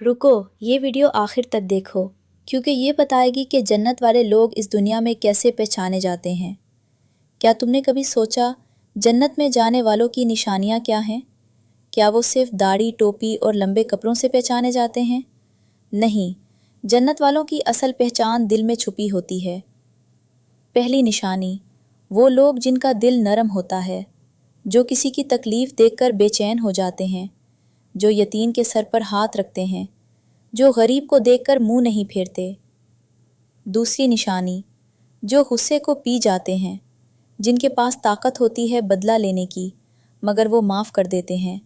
रुको, ये वीडियो आखिर तक देखो क्योंकि ये बताएगी कि जन्नत वाले लोग इस दुनिया में कैसे पहचाने जाते हैं। क्या तुमने कभी सोचा जन्नत में जाने वालों की निशानियाँ क्या हैं? क्या वो सिर्फ दाढ़ी, टोपी और लंबे कपड़ों से पहचाने जाते हैं? नहीं, जन्नत वालों की असल पहचान दिल में छुपी होती है। पहली निशानी, वो लोग जिनका दिल नरम होता है, जो किसी की तकलीफ़ देखकर बेचैन हो जाते हैं, जो यतीम के सर पर हाथ रखते हैं, जो गरीब को देखकर मुंह नहीं फेरते। दूसरी निशानी, जो गुस्से को पी जाते हैं, जिनके पास ताकत होती है बदला लेने की, मगर वो माफ़ कर देते हैं।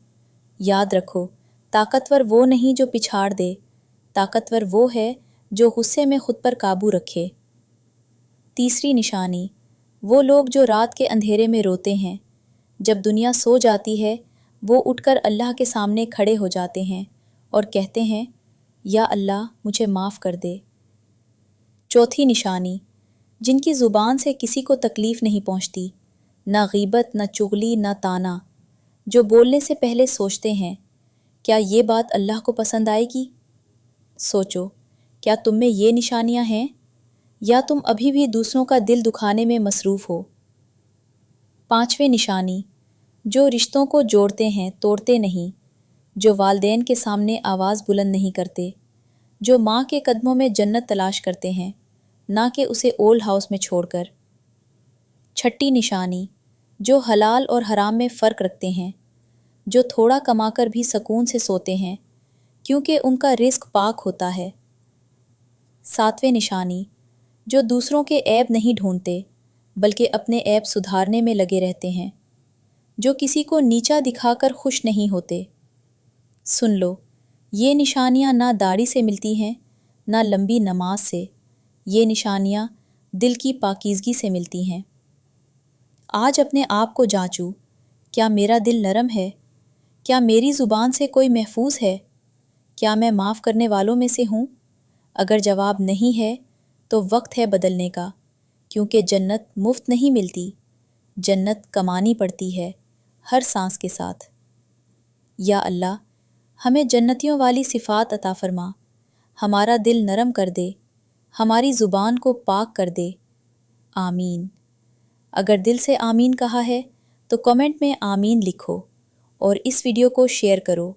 याद रखो, ताकतवर वो नहीं जो पिछाड़ दे, ताकतवर वो है जो गुस्से में खुद पर काबू रखे। तीसरी निशानी, वो लोग जो रात के अंधेरे में रोते हैं, जब दुनिया सो जाती है वो उठकर अल्लाह के सामने खड़े हो जाते हैं और कहते हैं, या अल्लाह मुझे माफ़ कर दे। चौथी निशानी, जिनकी ज़ुबान से किसी को तकलीफ़ नहीं पहुंचती, ना गीबत, ना चुगली, ना ताना, जो बोलने से पहले सोचते हैं, क्या ये बात अल्लाह को पसंद आएगी? सोचो, क्या तुम में ये निशानियां हैं या तुम अभी भी दूसरों का दिल दुखाने में मसरूफ़ हो? पांचवें निशानी, जो रिश्तों को जोड़ते हैं, तोड़ते नहीं, जो वालदैन के सामने आवाज़ बुलंद नहीं करते, जो माँ के कदमों में जन्नत तलाश करते हैं, ना कि उसे ओल्ड हाउस में छोड़कर। छठी निशानी, जो हलाल और हराम में फ़र्क रखते हैं, जो थोड़ा कमाकर भी सुकून से सोते हैं क्योंकि उनका रिस्क पाक होता है। सातवें निशानी, जो दूसरों के ऐब नहीं ढूंढते बल्कि अपने ऐब सुधारने में लगे रहते हैं, जो किसी को नीचा दिखाकर खुश नहीं होते। सुन लो, ये निशानियाँ ना दाढ़ी से मिलती हैं, ना लंबी नमाज से, ये निशानियाँ दिल की पाकीज़गी से मिलती हैं। आज अपने आप को जांचूं, क्या मेरा दिल नरम है? क्या मेरी ज़ुबान से कोई महफूज है? क्या मैं माफ़ करने वालों में से हूँ? अगर जवाब नहीं है तो वक्त है बदलने का, क्योंकि जन्नत मुफ्त नहीं मिलती, जन्नत कमानी पड़ती है हर सांस के साथ। या अल्लाह, हमें जन्नतियों वाली सिफ़ात अता फरमा, हमारा दिल नरम कर दे, हमारी ज़ुबान को पाक कर दे। आमीन। अगर दिल से आमीन कहा है तो कमेंट में आमीन लिखो और इस वीडियो को शेयर करो।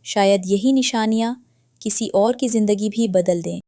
शायद यही निशानियाँ किसी और की ज़िंदगी भी बदल दें।